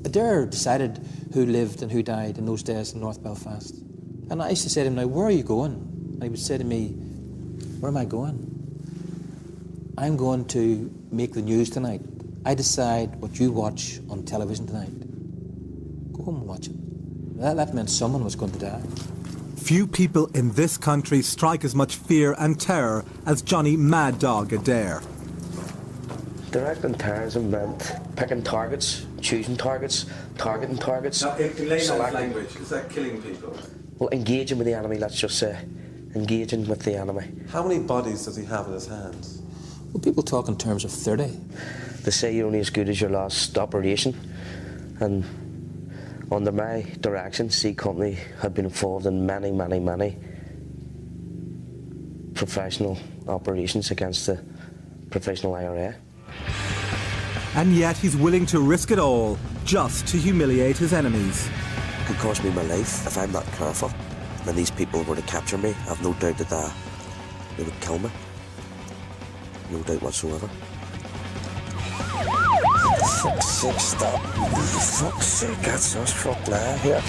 Adair decided who lived and who died in those days in North Belfast. And I used to say to him, now, where are you going? And he would say to me, where am I going? I'm going to make the news tonight. I decide what you watch on television tonight. Go home and watch it. That meant someone was going to die. Few people in this country strike as much fear and terror as Johnny Mad Dog Adair. Directing terrorism meant picking targets, choosing targets, targeting targets. Now, in layman's language, is that killing people? Well, engaging with the enemy, let's just say. Engaging with the enemy. How many bodies does he have in his hands? Well, people talk in terms of 30. They say you're only as good as your last operation. And under my direction, C Company had been involved in many, many, many professional operations against the professional IRA. And yet he's willing to risk it all just to humiliate his enemies. It could cost me my life if I'm not careful. When these people were to capture me, I've no doubt that they would kill me. No doubt whatsoever. For fuck's sake, stop. For fuck's sake, that's us fuck now here.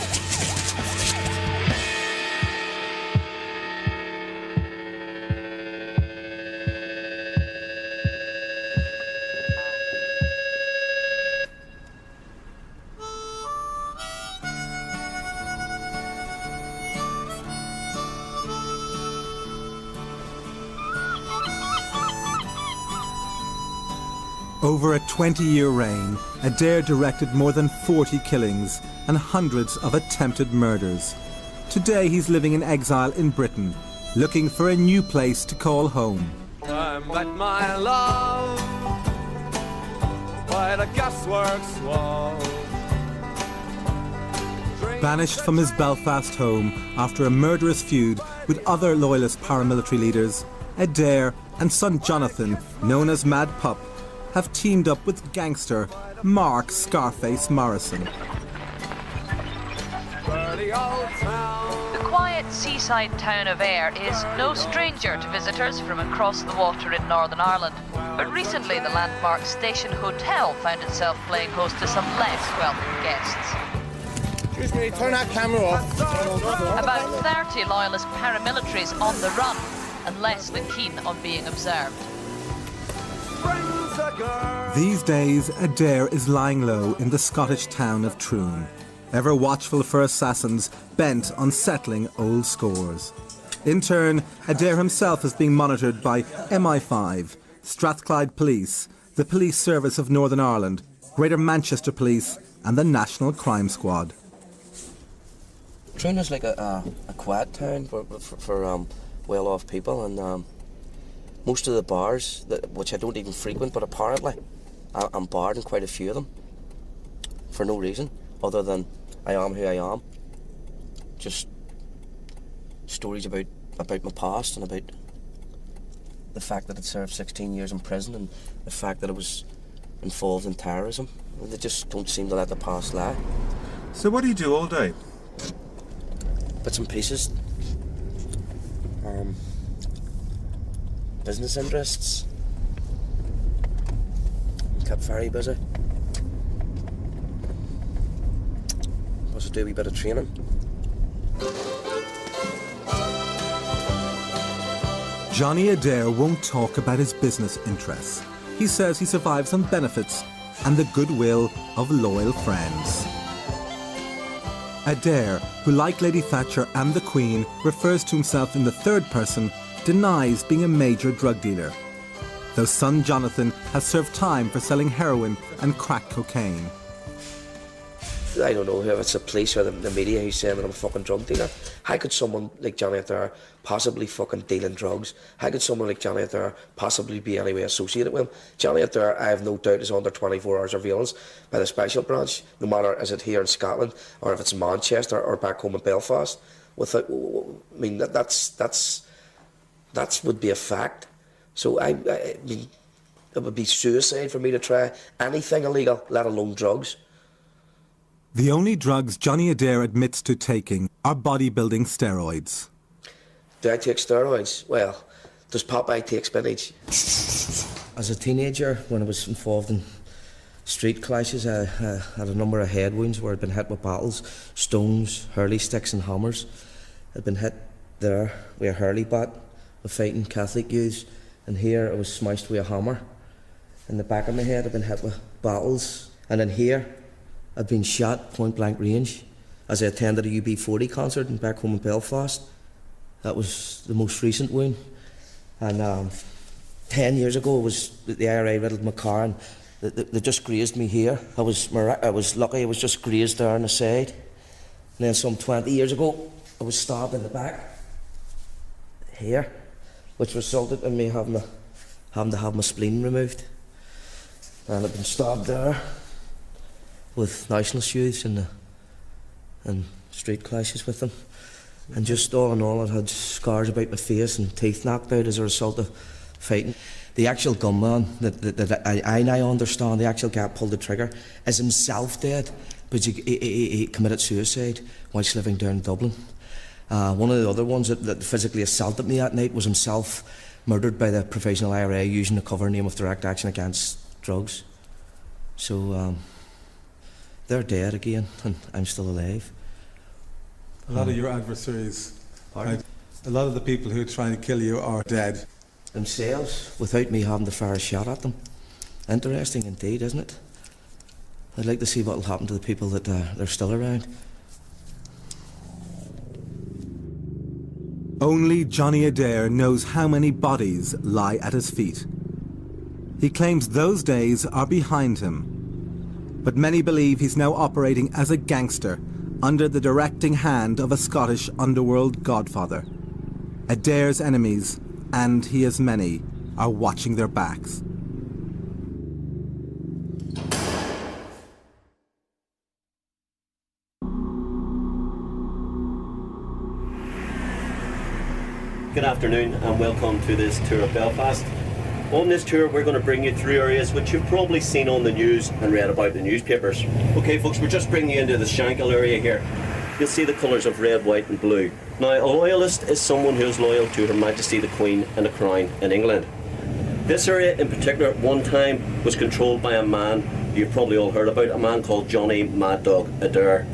Over a 20-year reign, Adair directed more than 40 killings and hundreds of attempted murders. Today he's living in exile in Britain, looking for a new place to call home. I met my love by the gasworks wall. Banished from his Belfast home after a murderous feud with other loyalist paramilitary leaders, Adair and son Jonathan, known as Mad Pup, have teamed up with gangster Mark Scarface Morrison. The quiet seaside town of Ayr is no stranger to visitors from across the water in Northern Ireland. But recently the landmark Station Hotel found itself playing host to some less welcome guests. Excuse me, turn that camera off. About 30 loyalist paramilitaries on the run and less than keen on being observed. These days, Adair is lying low in the Scottish town of Troon, ever watchful for assassins bent on settling old scores. In turn, Adair himself is being monitored by MI5, Strathclyde Police, the Police Service of Northern Ireland, Greater Manchester Police and the National Crime Squad. Troon is like a quiet town for well-off people, and most of the bars, which I don't even frequent, but apparently I'm barred in quite a few of them for no reason other than I am who I am. Just stories about my past and about the fact that I'd served 16 years in prison and the fact that I was involved in terrorism. They just don't seem to let the past lie. So what do you do all day? Bits and pieces. Business interests. Kept very busy. Plus I do a wee bit of training. Johnny Adair won't talk about his business interests. He says he survives on benefits and the goodwill of loyal friends. Adair, who like Lady Thatcher and the Queen, refers to himself in the third person, denies being a major drug dealer, though son Jonathan has served time for selling heroin and crack cocaine. I don't know if it's the police or the media who's saying that I'm a fucking drug dealer. How could someone like Johnny Adair possibly fucking dealing drugs? How could someone like Johnny Adair possibly be any way associated with him? Johnny Adair, I have no doubt, is under 24 hour surveillance by the special branch, no matter is it here in Scotland or if it's in Manchester or back home in Belfast. Without, I mean, that would be a fact. So I mean, it would be suicide for me to try anything illegal, let alone drugs. The only drugs Johnny Adair admits to taking are bodybuilding steroids. Do I take steroids? Well, does Popeye take spinach? As a teenager, when I was involved in street clashes. I had a number of head wounds where I'd been hit with battles, stones, hurley sticks and hammers. I'd been hit there with a hurley bat of fighting Catholic youths, and here I was smashed with a hammer. In the back of my head I'd been hit with battles, and in here I'd been shot point blank range as I attended a UB40 concert back home in Belfast. That was the most recent wound. And 10 years ago, the IRA riddled my car, and they just grazed me here. I was lucky, I was just grazed there on the side. And then some 20 years ago, I was stabbed in the back, here, which resulted in me having to have my spleen removed. And I've been stabbed there with nationalist youths and street clashes with them. And just all in all, I had scars about my face and teeth knocked out as a result of fighting. The actual gunman that I now understand, the actual guy pulled the trigger, is himself dead, but he committed suicide whilst living down in Dublin. One of the other ones that physically assaulted me that night was himself murdered by the provisional IRA using the cover name of Direct Action Against Drugs. So they're dead again, and I'm still alive. A lot of your adversaries, a lot of the people who are trying to kill you are dead. Themselves, without me having to fire a shot at them. Interesting indeed, isn't it? I'd like to see what will happen to the people that they're still around. Only Johnny Adair knows how many bodies lie at his feet. He claims those days are behind him. But many believe he's now operating as a gangster under the directing hand of a Scottish underworld godfather. Adair's enemies, and he has many, are watching their backs. Good afternoon and welcome to this tour of Belfast. On this tour we're going to bring you through areas which you've probably seen on the news and read about in the newspapers. Okay folks, we're just bringing you into the Shankill area here. You'll see the colours of red, white and blue. Now a loyalist is someone who is loyal to Her Majesty the Queen and the Crown in England. This area in particular at one time was controlled by a man you've probably all heard about, a man called Johnny Mad Dog Adair.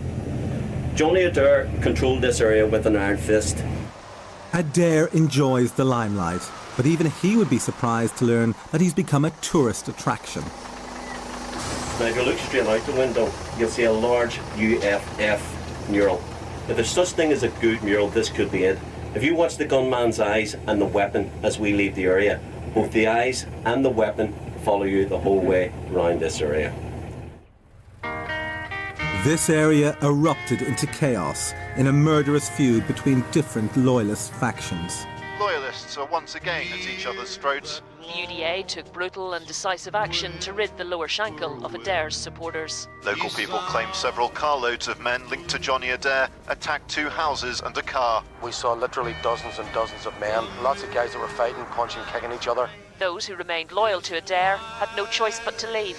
Johnny Adair controlled this area with an iron fist. Adair enjoys the limelight, but even he would be surprised to learn that he's become a tourist attraction. Now if you look straight out the window, you'll see a large UFF mural. If there's such thing as a good mural, this could be it. If you watch the gunman's eyes and the weapon as we leave the area, both the eyes and the weapon follow you the whole way around this area. This area erupted into chaos in a murderous feud between different loyalist factions. Loyalists are once again at each other's throats. The UDA took brutal and decisive action to rid the Lower Shankill of Adair's supporters. Local people claim several carloads of men linked to Johnny Adair attacked 2 houses and a car. We saw literally dozens and dozens of men, lots of guys that were fighting, punching, kicking each other. Those who remained loyal to Adair had no choice but to leave.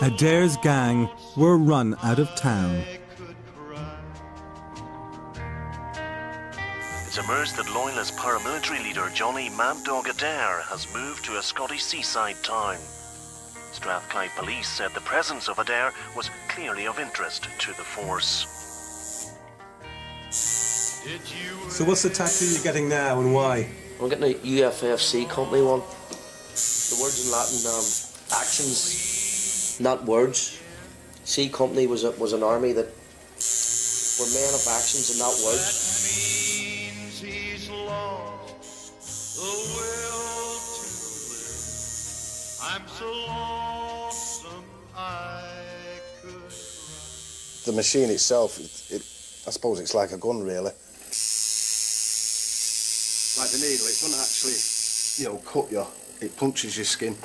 Adair's gang were run out of town. It's emerged that loyalist paramilitary leader Johnny Mad Dog Adair has moved to a Scottish seaside town. Strathclyde police said the presence of Adair was clearly of interest to the force. So what's the tattoo you're getting now and why? I'm getting a UFFC company one. The words in Latin, actions, not words. C company was an army that were men of actions and not words. The machine itself, I suppose it's like a gun, really. Like the needle, it doesn't actually, cut you. It punches your skin.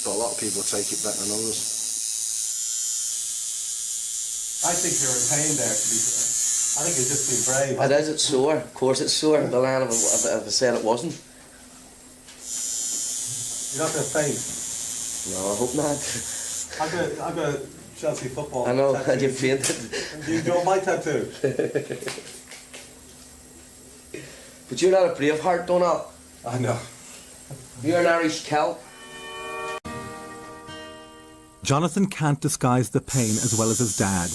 But a lot of people take it better than others. I think you're in pain there, to be fair. I think you're just being brave. It is, it's sore. Of course it's sore. The land if I said it wasn't. You're not going to faint? No, I hope not. I've got a Chelsea football I know, tattoo. and you fainted. You don't my tattoo? But you're not a brave heart, Donal. I know. You're an Irish Celt. Jonathan can't disguise the pain as well as his dad,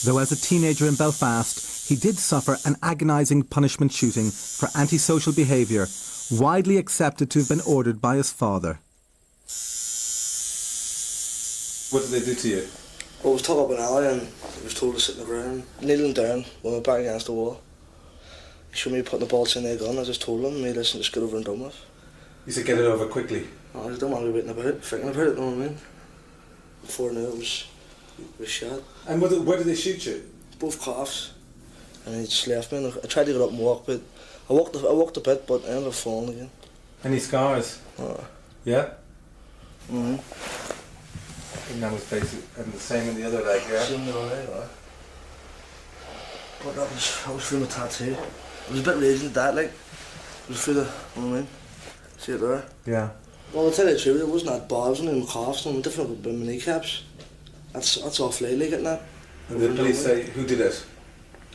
though as a teenager in Belfast, he did suffer an agonising punishment shooting for antisocial behaviour, widely accepted to have been ordered by his father. What did they do to you? I was took up an alley and I was told to sit on the ground, kneeling down with my back against the wall. He showed me putting the bullets in their gun. I just told him, listen, just get over and done with. You said get it over quickly. I just don't want to be waiting about, thinking about it, you know what I mean? Before I knew it was shot. And where did they shoot you? Both calves. And he just left me and I tried to get up and walk, but I walked a bit, but I ended up falling again. Any scars? Yeah? Mm-hmm. And that was basically and the same in the other leg, yeah? Same in the other leg, yeah. But that was through my tattoo. It was a bit raging that, like. It was through the, you know what I mean? See it there? Yeah. Well, I'll tell you the truth, it wasn't that bad, it wasn't in my calves, no, different with my kneecaps. That's off lately, getting that. And the police say, who did it?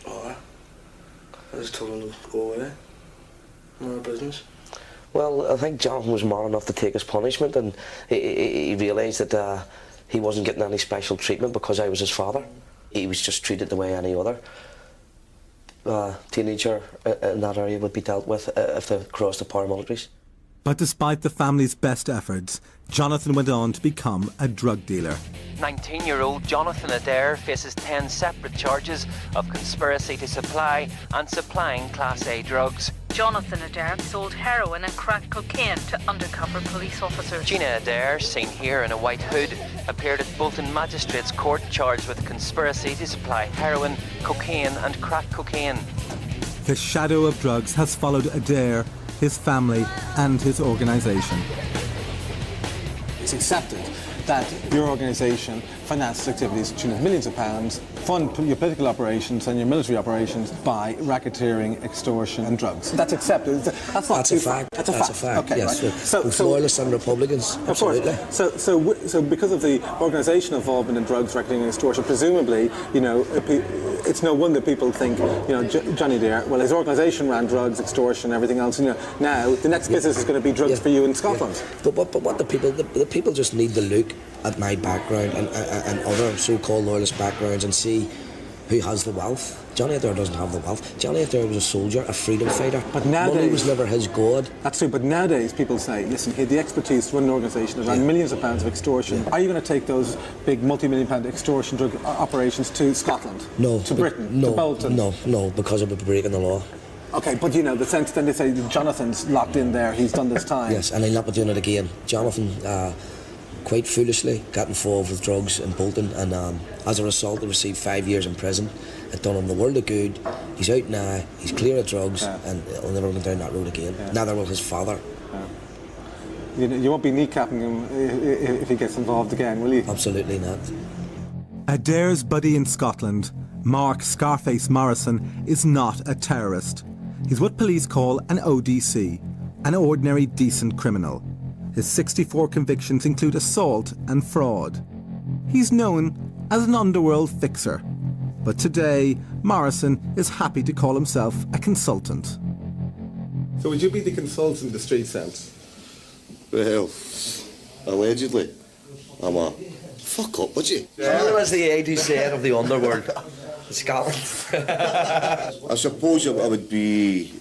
Oh, I just told him to go away. None of business. Well, I think Jonathan was man enough to take his punishment, and he realised that he wasn't getting any special treatment because I was his father. He was just treated the way any other teenager in that area would be dealt with if they crossed the paramilitaries. But despite the family's best efforts, Jonathan went on to become a drug dealer. 19-year-old Jonathan Adair faces 10 separate charges of conspiracy to supply and supplying Class A drugs. Jonathan Adair sold heroin and crack cocaine to undercover police officers. Gina Adair, seen here in a white hood, appeared at Bolton Magistrates Court charged with conspiracy to supply heroin, cocaine and crack cocaine. The shadow of drugs has followed Adair, his family and his organisation. It's accepted that your organisation finances activities to the tune of millions of pounds, fund your political operations and your military operations by racketeering, extortion and drugs. That's accepted. That's not a fact. That's a fact. Okay, yes, right. With loyalists and Republicans, of absolutely. course. So because of the organisation involvement in drugs, racketeering and extortion, presumably, you know, it's no wonder people think, you know, Johnny Adair, well, his organisation ran drugs, extortion, everything else. You know, now the next business is going to be drugs for you in Scotland. Yeah. But what the people just need to look at my background and other so-called loyalist backgrounds and see who has the wealth. Johnny Adair doesn't have the wealth. Johnny Adair was a soldier, a freedom fighter. But nowadays, money was never his god. That's true, but nowadays people say, listen, he had the expertise to run an organisation that ran millions of pounds of extortion. Are you going to take those big multi-million pound extortion drug operations to Scotland? No. To Britain? No. To Bolton? No, because of breaking the law. Okay, but you know, the sense then they say Jonathan's locked in there, he's done this time. Yes, and he'll not be doing it again. Jonathan, quite foolishly, got involved with drugs in Bolton, and as a result, he received 5 years in prison. It done him the world of good. He's out now, he's clear of drugs, and he'll never go down that road again. Neither will his father. You won't be kneecapping him if he gets involved again, will you? Absolutely not. Adair's buddy in Scotland, Mark Scarface Morrison, is not a terrorist. He's what police call an ODC, an ordinary decent criminal. His 64 convictions include assault and fraud. He's known as an underworld fixer. But today, Morrison is happy to call himself a consultant. So would you be the consultant in the street sense? Well, allegedly. I'm a... Fuck up, would you? I was the ADC of the Underworld in Scotland. I suppose I would be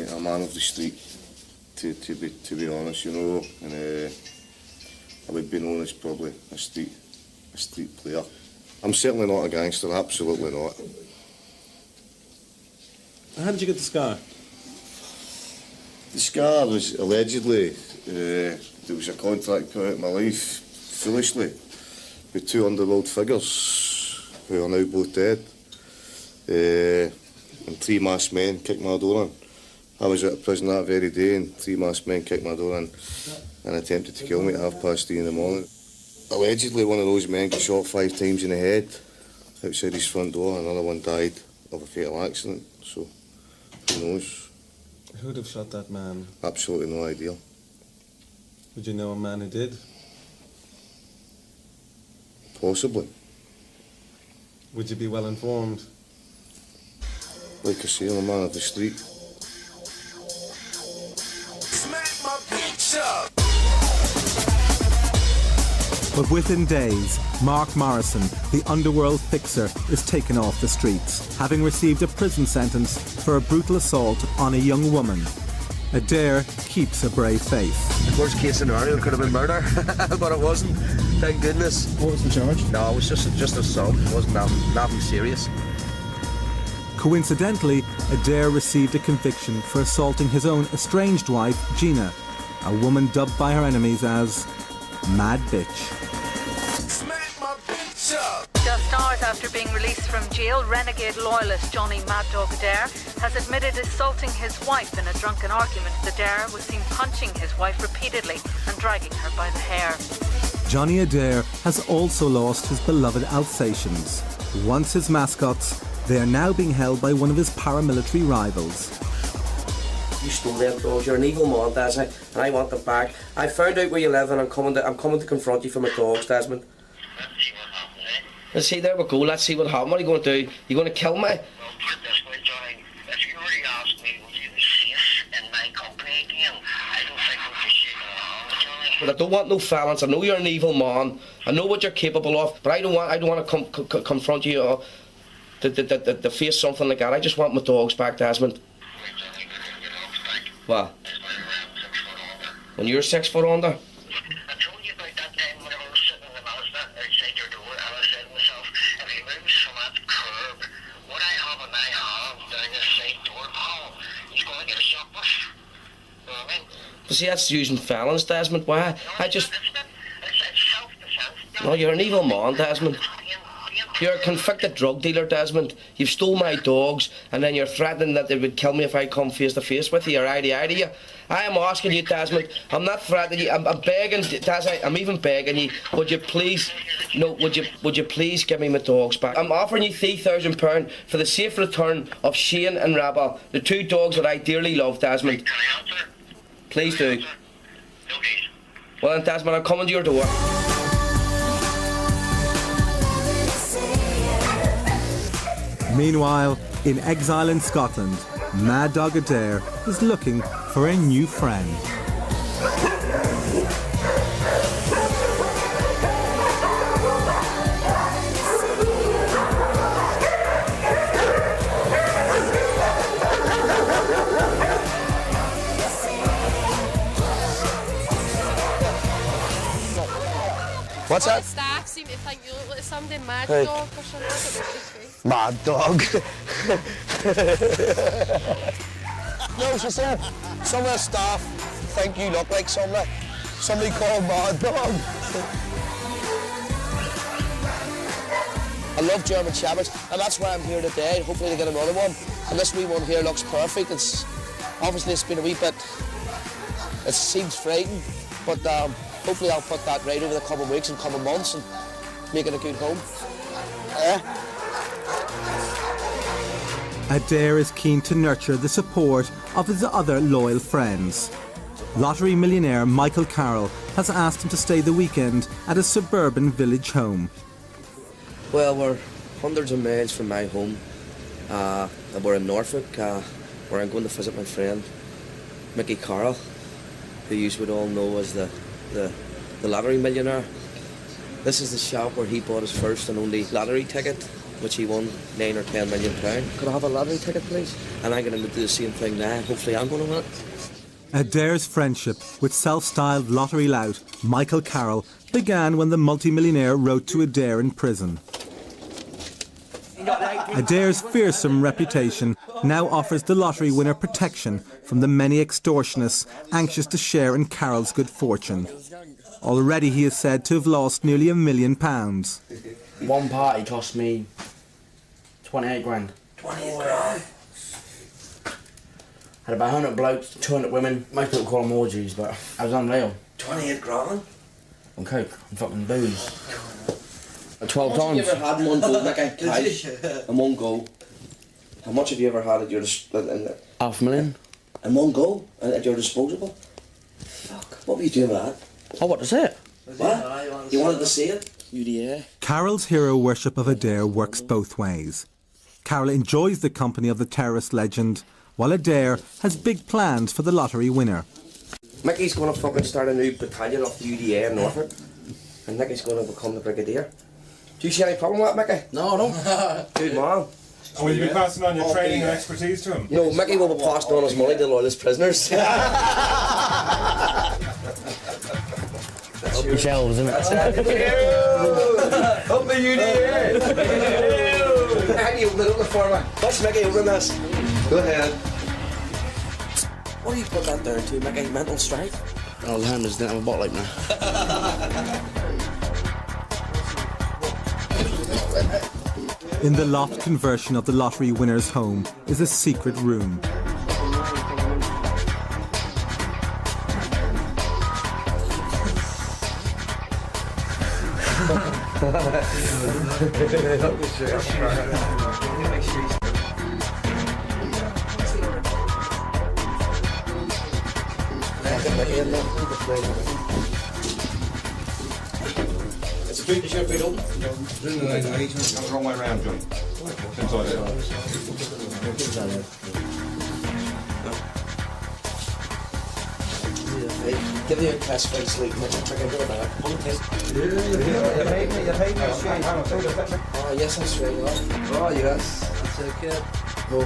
a man of the street, to be honest, you know, and I would be known as probably a street player. I'm certainly not a gangster, absolutely not. How did you get the scar? The scar was allegedly, there was a contract put out in my life, foolishly, with 2 Underworld figures, who are now both dead. And 3 masked men kicked my door in. I was out of prison that very day, and 3 masked men kicked my door in and attempted to kill me at 3:30 in the morning. Allegedly, one of those men got shot 5 times in the head outside his front door, and another one died of a fatal accident, so who knows? Who would have shot that man? Absolutely no idea. Would you know a man who did? Possibly. Would you be well informed? Like I say, I'm a man of the street. Smack my bitch up. But within days, Mark Morrison, the Underworld fixer, is taken off the streets, having received a prison sentence for a brutal assault on a young woman. Adair keeps a brave face. Worst case scenario could have been murder, but it wasn't. Thank goodness. What was the charge? No, it was just assault. It wasn't nothing serious. Coincidentally, Adair received a conviction for assaulting his own estranged wife, Gina, a woman dubbed by her enemies as Mad Bitch. Just hours after being released from jail, renegade loyalist Jonty Mad Dog Adair has admitted assaulting his wife in a drunken argument. Adair was seen punching his wife repeatedly and dragging her by the hair. Jonty Adair has also lost his beloved Alsatians. Once his mascots, they are now being held by one of his paramilitary rivals. You stole them dogs, you're an evil man, Desmond, and I want them back. I found out where you live and I'm coming to confront you for my dogs, Desmond. Let's see, there we go, let's see what happened. What are you going to do? You going to kill me? Well, put it this way, Johnny. If you were to ask me, would you be safe in my company again? I don't think we'd be shaking around, Johnny. But I don't want no felons. I know you're an evil man. I know what you're capable of, but I don't want to confront you to face something like that. I just want my dogs back, Desmond. What? When you're 6 foot under? I told you about that time when I was sitting in the Mazda outside your door, and I said to myself, if he moves from that curb, what I have in my hand down this side door panel, he's going to get a shot with. You know what I mean? But see, that's using felons, Desmond. Why? It's self-defense. No, you're an evil man, Desmond. You're a convicted drug dealer, Desmond. You've stole my dogs, and then you're threatening that they would kill me if I come face to face with you or eye to eye to you. I am asking you, Desmond. I'm not threatening you. I'm begging, Desmond. I'm even begging you. Would you please, would you please give me my dogs back? I'm offering you £3,000 for the safe return of Shane and Rabel, the 2 dogs that I dearly love, Desmond. Please do. Well then, Desmond, I'm coming to your door. Meanwhile, in exile in Scotland, Mad Dog Adair is looking for a new friend. What's that? Staff seem to think you look like somebody Mad Hey. Dog or something. Mad Dog. No, she said some of the staff think you look like somebody called Mad Dog. I love German Shepherds, and that's why I'm here today, hopefully to get another one. And this wee one here looks perfect. Obviously it's been a wee bit, it seems frightening, but hopefully I'll put that right over the coming weeks and coming months and make it a good home. Adair is keen to nurture the support of his other loyal friends. Lottery millionaire Mickey Carroll has asked him to stay the weekend at his suburban village home. Well, we're hundreds of miles from my home. We're in Norfolk, where I'm going to visit my friend Mickey Carroll, who you would all know as the lottery millionaire. This is the shop where he bought his first and only lottery ticket, which he won £9 or £10 million. Could I have a lottery ticket, please? And I'm going to do the same thing now. Hopefully I'm going to win it. Adair's friendship with self-styled lottery lout Mickey Carroll began when the multimillionaire wrote to Adair in prison. Adair's fearsome reputation now offers the lottery winner protection from the many extortionists anxious to share in Carroll's good fortune. Already he is said to have lost nearly £1 million. One party cost me 28 grand. 28 grand? Had about 100 blokes, 200 women. Most people call them orgies, but I was unreal. 28 grand? On coke and fucking booze. 12 How much times. have you ever had in one go, like cash? In one go? How much have you ever had at your disposal? $500,000. In one go? At your disposal? Fuck. What were you doing with that? Oh, what is it? What? You wanted to see it? UDA. Carroll's hero worship of Adair works both ways. Carroll enjoys the company of the terrorist legend, while Adair has big plans for the lottery winner. Mickey's going to fucking start a new battalion off the UDA in Norfolk. and Mickey's going to become the brigadier. Do you see any problem with that, Mickey? No, I don't. Good man. And will you be passing on your training and expertise to him? No, Mickey will be passing on his money to loyalist prisoners. Up your shelves, isn't it? Up the UDA! Mickey, open it up for me. Watch Mickey open this. Go ahead. What do you put that there to, Mickey? Mental strength? I'll learn this, didn't have a bot like now. In the loft conversion of the lottery winner's home is a secret room. It's a boot you should be open. The wrong way around, John. Inside out. Give you a test for sleep, Mitch. I can do it now. Oh, yes, that's right. Oh, yes. That's okay. Well,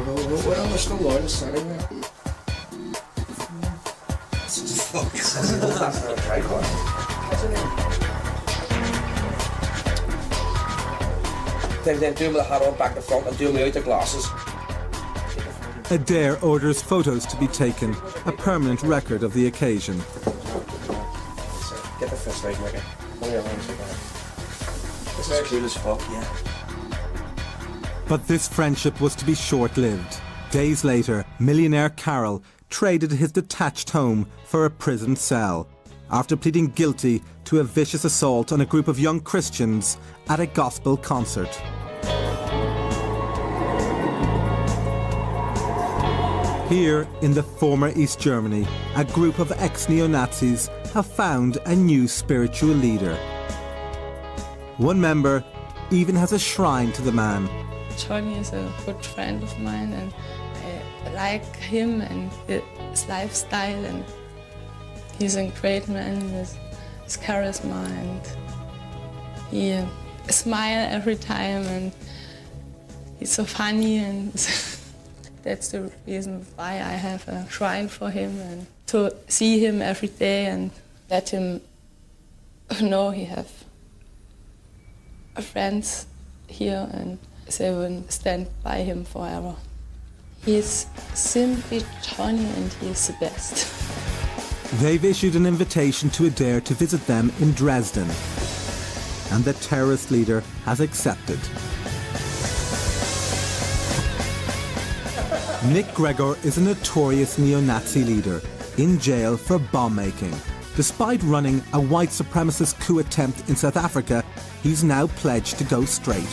we're still loyalists anyway. Fuck. That's not a tripod. Then do him with the hat on back to front and do him without the glasses. Adair orders photos to be taken, a permanent record of the occasion. Get the fist out, Mickey. Only your arms like that. This is cool as fuck, yeah. But this friendship was to be short-lived. Days later, millionaire Carroll traded his detached home for a prison cell after pleading guilty to a vicious assault on a group of young Christians at a gospel concert. Here, in the former East Germany, a group of ex-neo-Nazis have found a new spiritual leader. One member even has a shrine to the man. Jonty is a good friend of mine, and I like him and his lifestyle, and he's a great man with his charisma, and he smiles every time, and he's so funny, and that's the reason why I have a shrine for him, and to see him every day and let him know he have friends here and they will stand by him forever. He's simply Jonty and he's the best. They've issued an invitation to Adair to visit them in Dresden, and the terrorist leader has accepted. Nick Gregor is a notorious neo-Nazi leader in jail for bomb-making. Despite running a white supremacist coup attempt in South Africa, he's now pledged to go straight.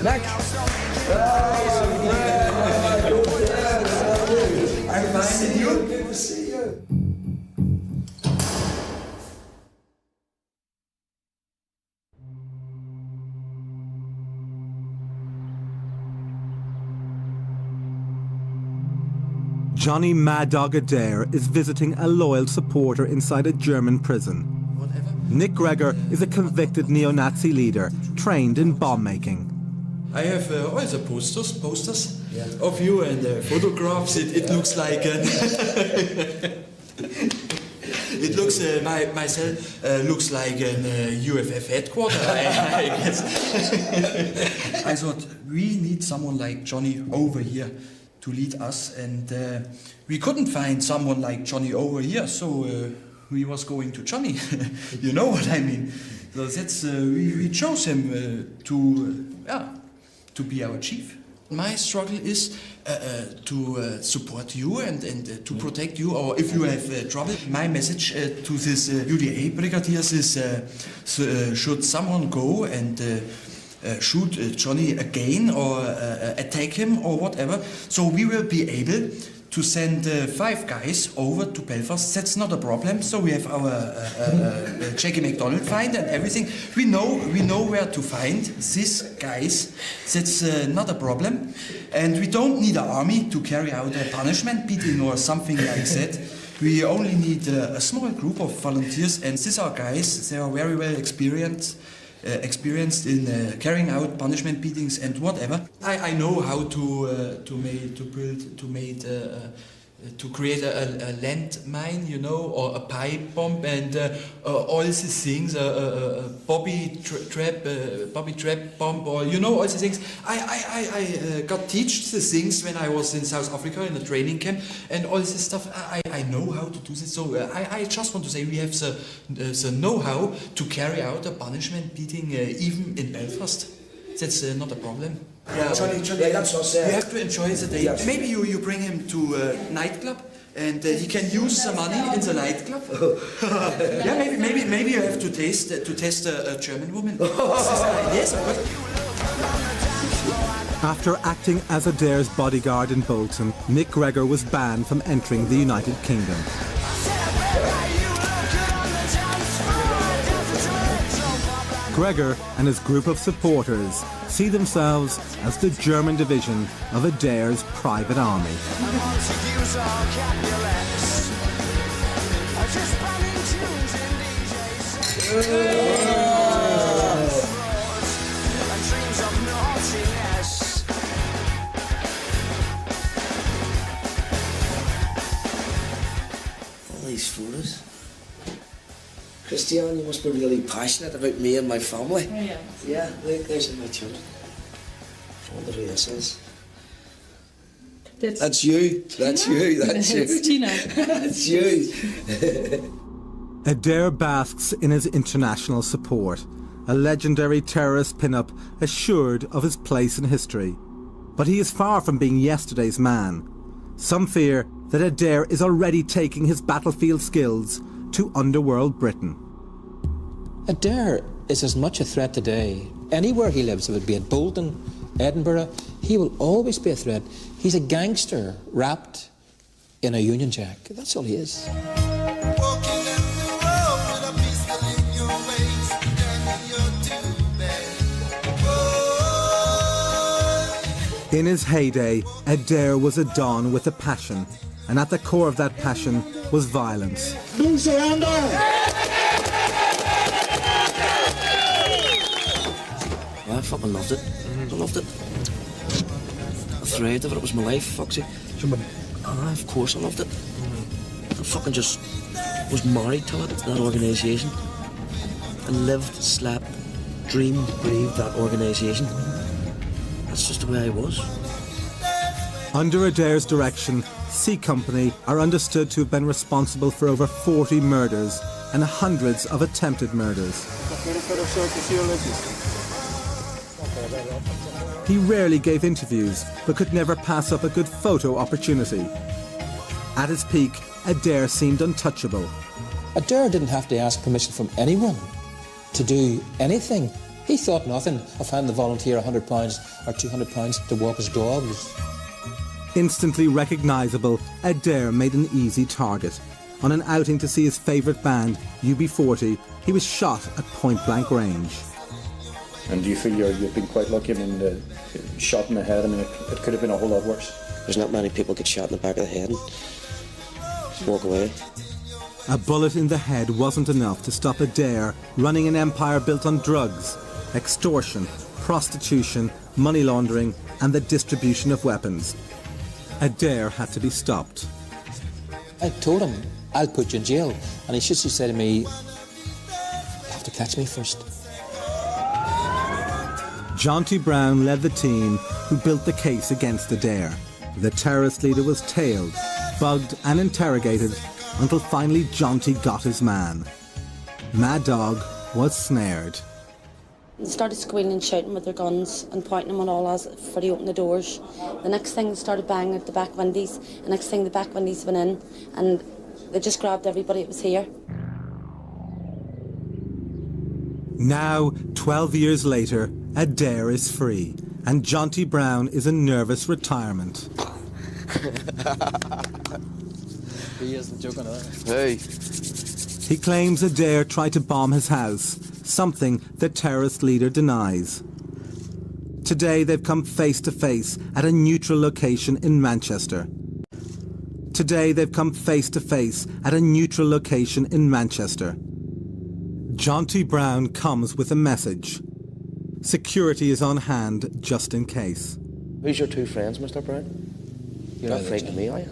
Nick! I reminded you. Good to see you. Johnny Mad Dog Adair is visiting a loyal supporter inside a German prison. Nick Gregor is a convicted neo-Nazi leader trained in bomb-making. I have all the posters of you and photographs. It looks like it looks my cell looks like an UFF headquarters. I guess. I thought we need someone like Jonty over here to lead us, and we couldn't find someone like Jonty over here, so we was going to Jonty. You know what I mean? So that's we chose him to be our chief. My struggle is to support you and to protect you, or if you have trouble. My message to this UDA brigadiers is should someone go and shoot Jonty again or attack him or whatever, so we will be able to send 5 guys over to Belfast. That's not a problem. So we have our Jackie MacDonald find and everything. We know where to find these guys. That's not a problem. And we don't need an army to carry out a punishment, beating or something like that. we only need a small group of volunteers, and these are guys, they are very well experienced in carrying out punishment beatings and whatever. I know how to create a landmine, you know, or a pipe bomb, and all these things, bobby trap bomb, or you know, all these things. I got teach the things when I was in South Africa in a training camp, and all this stuff. I know how to do this. So I just want to say we have the know-how to carry out a punishment beating even in Belfast. That's not a problem. Yeah, Johnny, that's us. you have to enjoy the day. Yes. Maybe you bring him to a nightclub, and he can use the money in the nightclub. Yeah, maybe you have to test a German woman. Yes, of course. After acting as Adair's bodyguard in Bolton, Mick Gregor was banned from entering the United Kingdom. Gregor and his group of supporters see themselves as the German division of Adair's private army. All these photos. Christian, you must be really passionate about me and my family. Oh, yeah. Yeah, look, there's my children. I wonder who this is. That's you. That's you. That's you. It's Tina. That's you. Adair basks in his international support, a legendary terrorist pin-up assured of his place in history. But he is far from being yesterday's man. Some fear that Adair is already taking his battlefield skills to underworld Britain. Adair is as much a threat today. Anywhere he lives, if it be at Bolton, Edinburgh, he will always be a threat. He's a gangster wrapped in a Union Jack. That's all he is. In his heyday, Adair was a don with a passion, and at the core of that passion was violence. Don't surrender! I fucking loved it. I loved it. I thrived of it. It was my life, Foxy. Of course I loved it. I fucking just was married to it, that organisation. I lived, slept, dreamed, breathed that organisation. That's just the way I was. Under Adair's direction, C Company are understood to have been responsible for over 40 murders and hundreds of attempted murders. He rarely gave interviews, but could never pass up a good photo opportunity. At his peak, Adair seemed untouchable. Adair didn't have to ask permission from anyone to do anything. He thought nothing of handing the volunteer £100 or £200 to walk his dogs. Instantly recognisable, Adair made an easy target. On an outing to see his favourite band, UB40, he was shot at point-blank range. And do you feel you've been quite lucky? I mean, the shot in the head, I mean, it could have been a whole lot worse. There's not many people get shot in the back of the head and walk away. A bullet in the head wasn't enough to stop Adair running an empire built on drugs, extortion, prostitution, money laundering, and the distribution of weapons. Adair had to be stopped. I told him, I'll put you in jail. And he just said to me, you have to catch me first. Jonty Brown led the team who built the case against Adair. The terrorist leader was tailed, bugged and interrogated until finally Jonty got his man. Mad Dog was snared. They started squealing and shouting with their guns and pointing them on all us for to open the doors. The next thing they started banging at the back windows. The next thing the back windows went in and they just grabbed everybody that was here. Now, 12 years later, Adair is free and Jonty Brown is in nervous retirement. He isn't joking, Hey. He claims Adair tried to bomb his house, something the terrorist leader denies. Today they've come face to face at a neutral location in Manchester. Today they've come face to face at a neutral location in Manchester. Jonty Brown comes with a message. Security is on hand just in case. Who's your two friends, Mr. Brown? You're not frightened me, are you?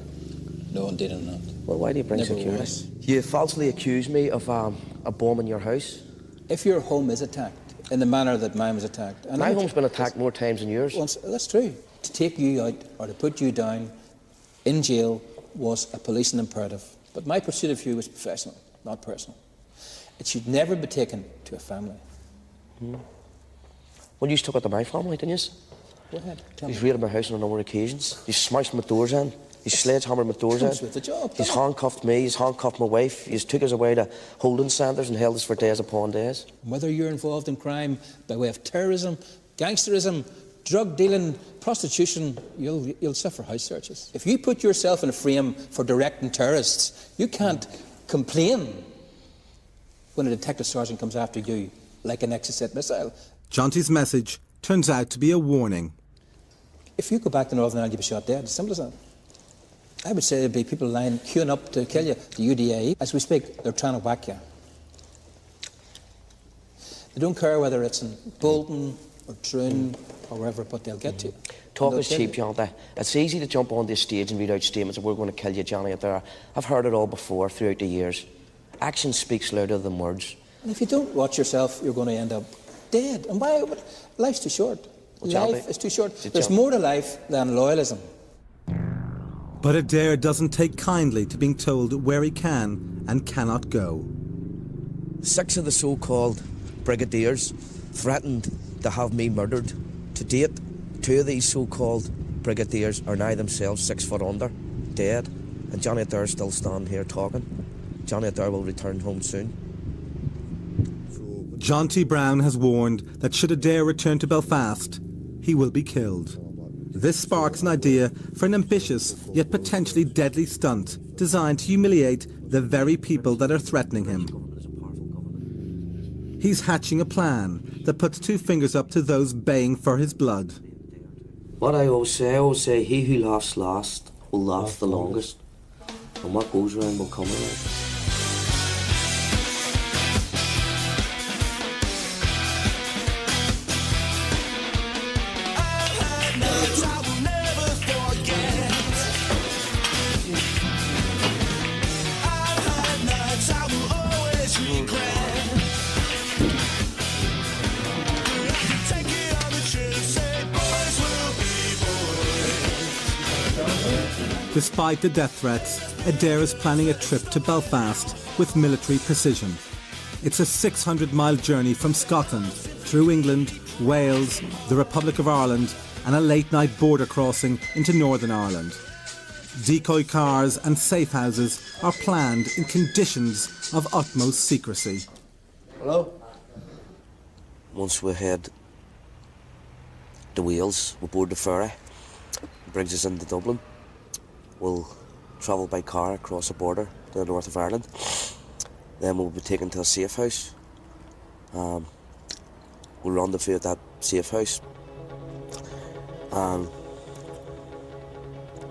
No, indeed I'm not. Well, why do you bring Never security? was. You falsely accuse me of a bomb in your house. If your home is attacked in the manner that mine was attacked... And my home's been attacked more times than yours. Once, that's true. To take you out or to put you down in jail was a policing imperative. But my pursuit of you was professional, not personal. It should never be taken to a family. Well, you took it to my family, didn't you? Go ahead, tell He's me. raided my house on a number of occasions. He's smashed my doors in. He's sledgehammered my doors in. Comes with the job. He's handcuffed me. He's handcuffed my wife. He's took us away to holding centres and held us for days upon days. Whether you're involved in crime by way of terrorism, gangsterism, drug dealing, prostitution, you'll suffer house searches. If you put yourself in a frame for directing terrorists, you can't complain when a detective sergeant comes after you like an Exocet missile. Jonty's message turns out to be a warning. If you go back to Northern Ireland, you'll be shot dead. As simple as that. I would say there'd be people lying, queuing up to kill you. The UDA, as we speak, they're trying to whack you. They don't care whether it's in Bolton or Troon or wherever, but they'll get to you. Talk is cheap, Jonty. It's easy to jump on the stage and read out statements that we're going to kill you, Johnny, Adair. I've heard it all before throughout the years. Action speaks louder than words. And if you don't watch yourself, you're going to end up dead. And why? Life's too short. Life is too short. There's more to life than loyalism. But Adair doesn't take kindly to being told where he can and cannot go. 6 of the so-called brigadiers threatened to have me murdered. To date, 2 of these so-called brigadiers are now themselves 6 foot under, dead, and Johnny Adair still standing here talking. Johnny Adair will return home soon. Jonty Brown has warned that should Adair return to Belfast, he will be killed. This sparks an idea for an ambitious yet potentially deadly stunt designed to humiliate the very people that are threatening him. He's hatching a plan that puts 2 fingers up to those baying for his blood. What I always say, he who laughs last will laugh the longest. And what goes around will come around. Despite the death threats, Adair is planning a trip to Belfast with military precision. It's a 600-mile journey from Scotland, through England, Wales, the Republic of Ireland, and a late-night border crossing into Northern Ireland. Decoy cars and safe houses are planned in conditions of utmost secrecy. Hello? Once we head to Wales, we board the ferry. It brings us into Dublin. We'll travel by car across the border to the north of Ireland. Then we'll be taken to a safe house. We'll rendezvous at that safe house. And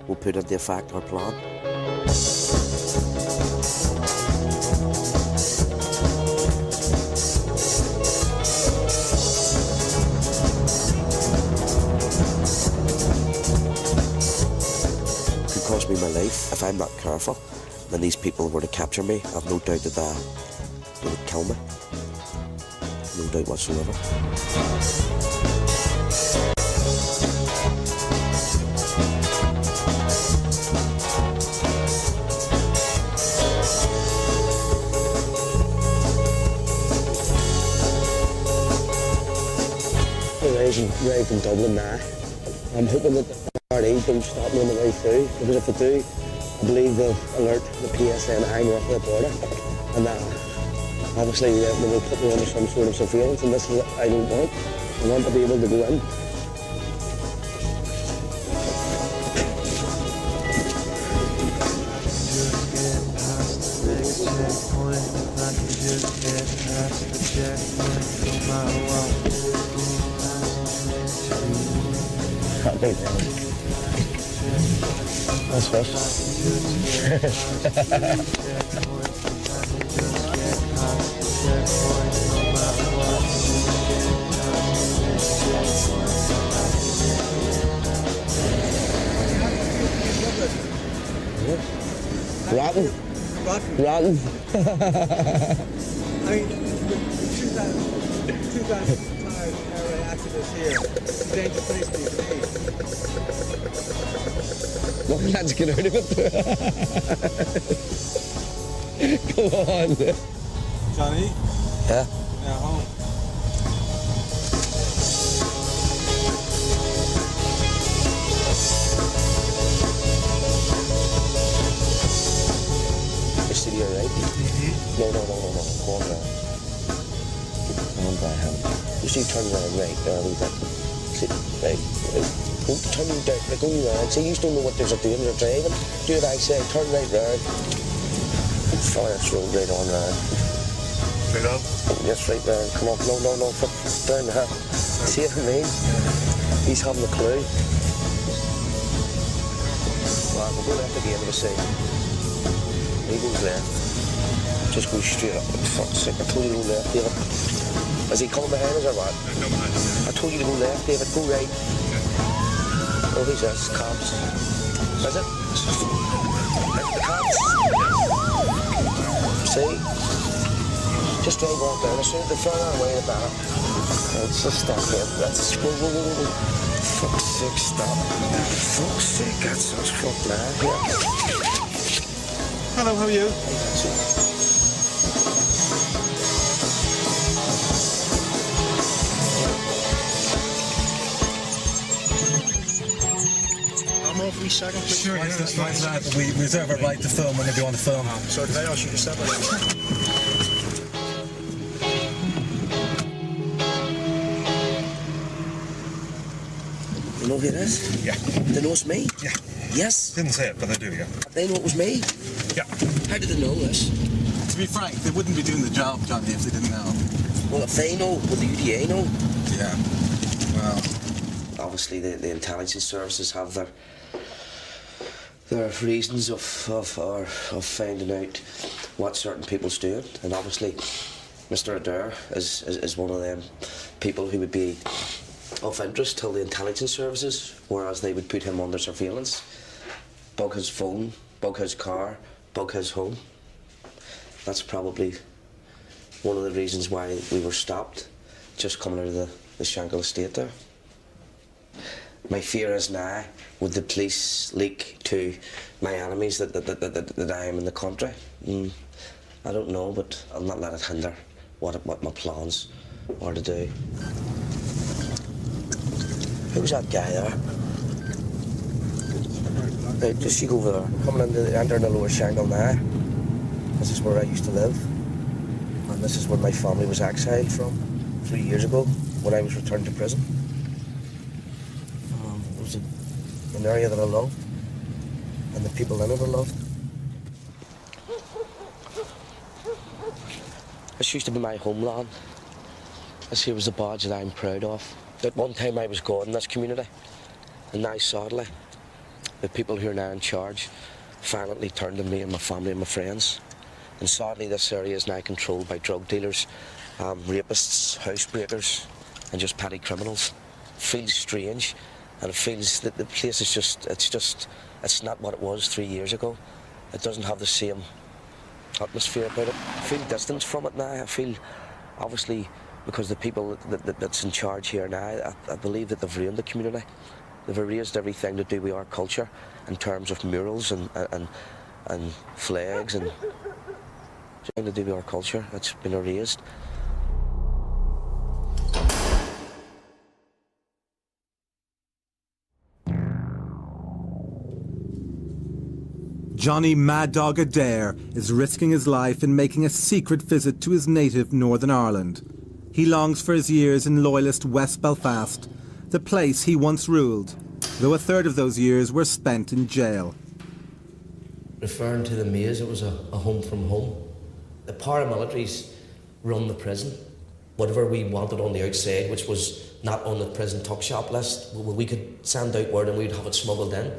we'll put into effect our plan. Cost me my life. If I'm not careful, then these people were to capture me, I've no doubt that they would kill me. No doubt whatsoever. We're arrived in Dublin now. I'm hoping that the RD don't stop me on the way through, because if they do, I believe they'll alert the PSN I'm north of the border, and obviously they will put me under some sort of surveillance, and this is what I don't want. I want to be able to go in. That's fish. Rotten. Rotten. I mean, 2005 era activists here. It's a dangerous place to be. Well, let's get out of it. Go on. Johnny? Yeah? Now home. Is it right? No. Go on there. Come on by him. You see, turn around right there a wee bit. See, right. Go turn down, like, go around. See, you don't know what they're doing, they're driving. Do what I say, turn right round. Fire through right on round. Right on? Yes, right round. Come on, no, down there. See what I mean? He's having a clue. Well, we'll go left again, we'll see. He goes left. Just go straight up. Fuck's sake, I told you to go left, David. Is he coming behind us or what? No, behind us. I told you to go left, David. Go right. Oh, these are cops. Is it? That's the cops. See? Just drive on down. As soon as the further away, the better. It's just stop here. That's whoa. Fuck's sake, stop. Fuck's sake, that's such fuck lad. Yeah. Hello, how are you? I'm off 3 seconds. Sure, yeah, that's fine. We reserve our right to film whenever you want to film. So today I'll shoot a step like You know who it is? Yeah. They know it's me? Yeah. Yes? Didn't say it, but I do, yeah. They know it was me? Yeah. How did they know this? To be frank, they wouldn't be doing the job, Johnny, if they didn't know. Well, if they know, will the UDA know? Yeah. Well, obviously the intelligence services have their reasons of finding out what certain people's doing, and obviously Mr. Adair is one of them people who would be of interest to the intelligence services, whereas they would put him under surveillance, bug his phone, bug his car, bug his home. That's probably one of the reasons why we were stopped, just coming out of the Shankill estate there. My fear is now, would the police leak to my enemies that I am in the country? I don't know, but I'll not let it hinder what my plans are to do. Who's that guy there? Right, just you go over there. Coming entering the lower Shankill now. This is where I used to live. And this is where my family was exiled from 3 years ago when I was returned to prison. It was an area that I loved, and the people in it I loved. This used to be my homeland. This here was a badge that I'm proud of. At one time I was God in this community, and now sadly, the people who are now in charge violently turned on me and my family and my friends. And sadly this area is now controlled by drug dealers, rapists, housebreakers, and just petty criminals. It feels strange, and it feels that the place is it's not what it was 3 years ago. It doesn't have the same atmosphere about it. I feel distant from it now. I feel, obviously, because the people that's in charge here now, I believe that they've ruined the community. They've erased everything to do with our culture in terms of murals and flags and everything to do with our culture. It's been erased. Johnny Mad Dog Adair is risking his life in making a secret visit to his native Northern Ireland. He longs for his years in loyalist West Belfast, the place he once ruled, though a third of those years were spent in jail. Referring to the maze, it was a home from home. The paramilitaries run the prison. Whatever we wanted on the outside, which was not on the prison tuck shop list, we could send out word and we'd have it smuggled in.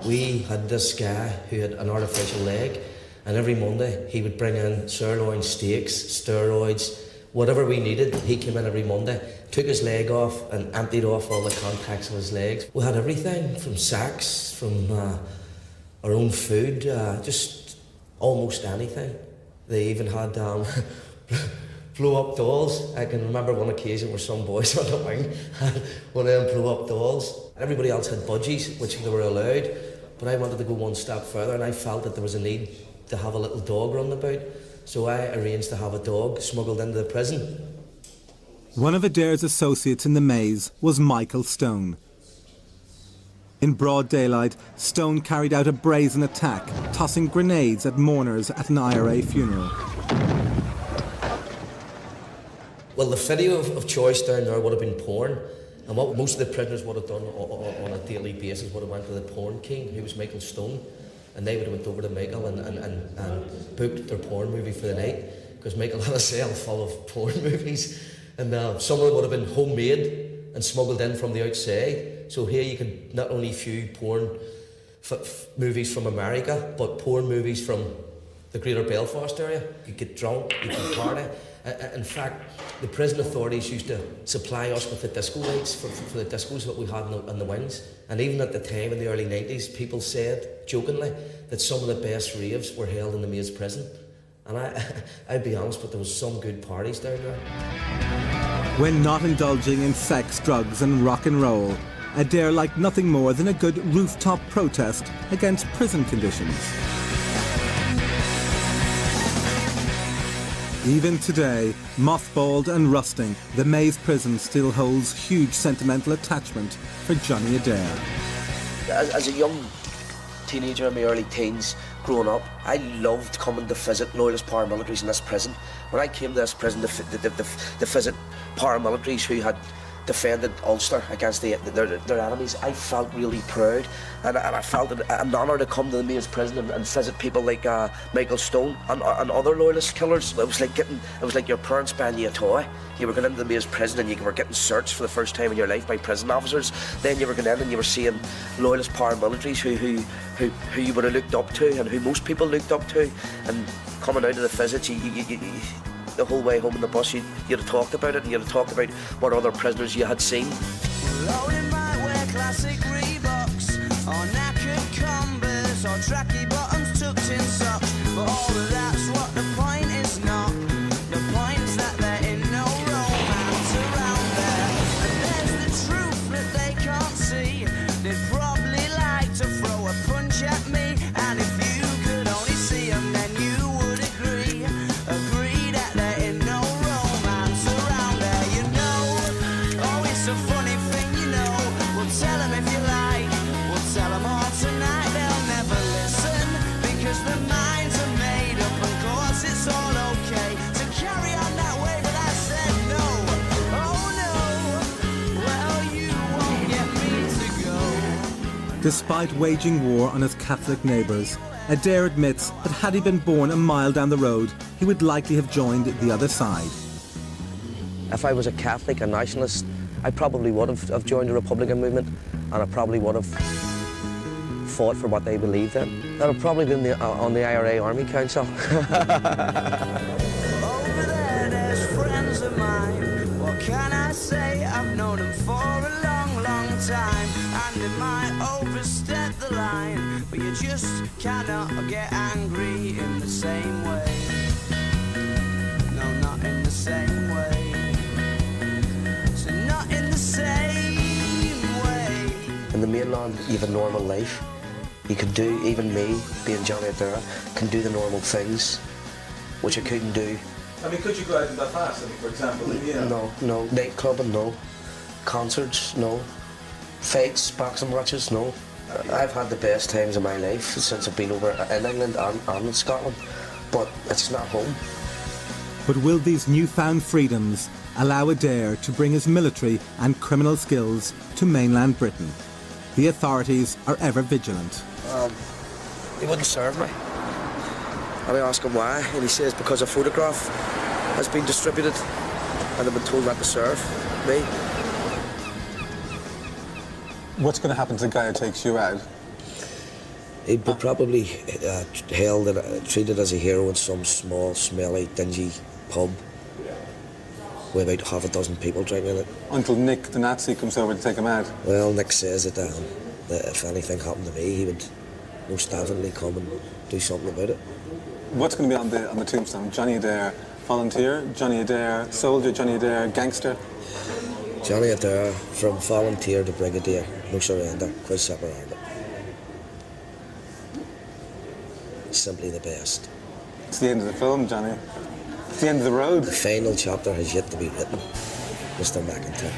We had this guy who had an artificial leg, and every Monday he would bring in sirloin steaks, steroids, whatever we needed. He came in every Monday, took his leg off and emptied off all the contacts of his legs. We had everything from sacks, from our own food, just almost anything. They even had blow-up dolls. I can remember one occasion where some boys on the wing had one of them blow-up dolls. Everybody else had budgies, which they were allowed, but I wanted to go one step further, and I felt that there was a need to have a little dog running about. So I arranged to have a dog smuggled into the prison. One of Adair's associates in the maze was Michael Stone. In broad daylight, Stone carried out a brazen attack, tossing grenades at mourners at an IRA funeral. Well, the video of choice down there would have been porn, and what most of the prisoners would have done on a daily basis would have went to the porn king, who was Michael Stone, and they would have went over to Michael and booked their porn movie for the night, because Michael had a cell full of porn movies, and some of them would have been homemade and smuggled in from the outside. So here you could not only view porn movies from America, but porn movies from the greater Belfast area. You get drunk, you can party. In fact, the prison authorities used to supply us with the disco lights for the discos that we had on the wings. And even at the time, in the early 90s, people said, jokingly, that some of the best raves were held in the Maze prison. And I'd be honest, but there was some good parties down there. When not indulging in sex, drugs and rock and roll, Adair liked nothing more than a good rooftop protest against prison conditions. Even today, mothballed and rusting, the Maze prison still holds huge sentimental attachment for Johnny Adair. As a young teenager in my early teens, growing up, I loved coming to visit loyalist paramilitaries in this prison. When I came to this prison to visit paramilitaries who had defended Ulster against their enemies, I felt really proud, and I felt it an honour to come to the Maze prison and visit people like Michael Stone and other loyalist killers. It was like your parents buying you a toy. You were going into the Maze prison and you were getting searched for the first time in your life by prison officers. Then you were going in and you were seeing loyalist paramilitaries who you would have looked up to and who most people looked up to, and coming out of the visits, the whole way home in the bus, you'd have talked about it, and you'd have talked about what other prisoners you had seen. Loading my wear classic Reeboks, or knackered combers, or tracky bottoms tucked in socks. But all of that's what the point is not. The point is that there ain't no romance around there. And there's the truth that they can't see. They'd probably like to throw a punch at me, and if you could only see them, then you would agree that there ain't no romance around there, you know. Oh, it's a funny thing, you know. We'll tell them if you like, we'll tell them all tonight. They'll never listen, because their minds are made up, and course it's all okay to carry on that way, but I said no. Oh no, well you won't get me to go. Despite waging war on his Catholic neighbours, Adair admits that had he been born a mile down the road, he would likely have joined the other side. If I was a Catholic, a nationalist, I probably would have joined the Republican movement, and I probably would have fought for what they believed in. That would probably been on the IRA Army Council. Over there, there's friends of mine. What can I say? I've known them for a long, long time. And it might overstep the line, but you just cannot get angry in the same way. No, not in the same way. So not in the same way. In the mainland, you have a normal life. You could do, even me, being Johnny Adair, can do the normal things, which I couldn't do. I mean, could you go out in Belfast, for example? No. Nightclubbing, no. Concerts, no. Fights, boxing matches, no. I've had the best times of my life since I've been over in England and in Scotland, but it's not home. But will these newfound freedoms allow Adair to bring his military and criminal skills to mainland Britain? The authorities are ever vigilant. He wouldn't serve me. And I ask him why, and he says because a photograph has been distributed and I've been told not to serve me. What's going to happen to the guy who takes you out? He'd be probably held and treated as a hero in some small, smelly, dingy pub with about half a dozen people drinking it. Until Nick, the Nazi, comes over to take him out. Well, Nick says that if anything happened to me, he would most definitely come and do something about it. What's going to be on the tombstone? Johnny Adair, volunteer. Johnny Adair, soldier. Johnny Adair, gangster. Johnny Adair, from volunteer to brigadier, no surrender, quite separated. Simply the best. It's the end of the film, Johnny. It's the end of the road. The final chapter has yet to be written, Mr. MacIntyre.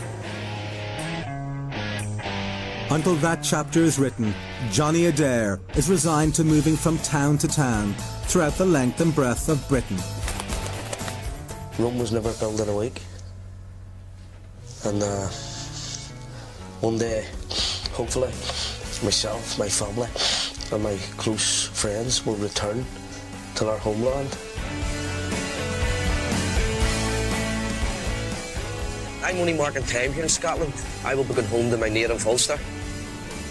Until that chapter is written, Johnny Adair is resigned to moving from town to town throughout the length and breadth of Britain. Rome was never built in a week. And one day, hopefully, myself, my family, and my close friends will return to our homeland. I'm only marking time here in Scotland. I will be going home to my native Ulster.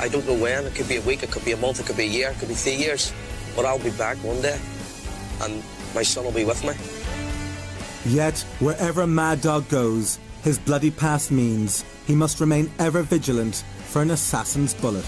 I don't know when. It could be a week, it could be a month, it could be a year, it could be 3 years. But I'll be back one day, and my son will be with me. Yet, wherever Mad Dog goes, his bloody past means he must remain ever vigilant for an assassin's bullet.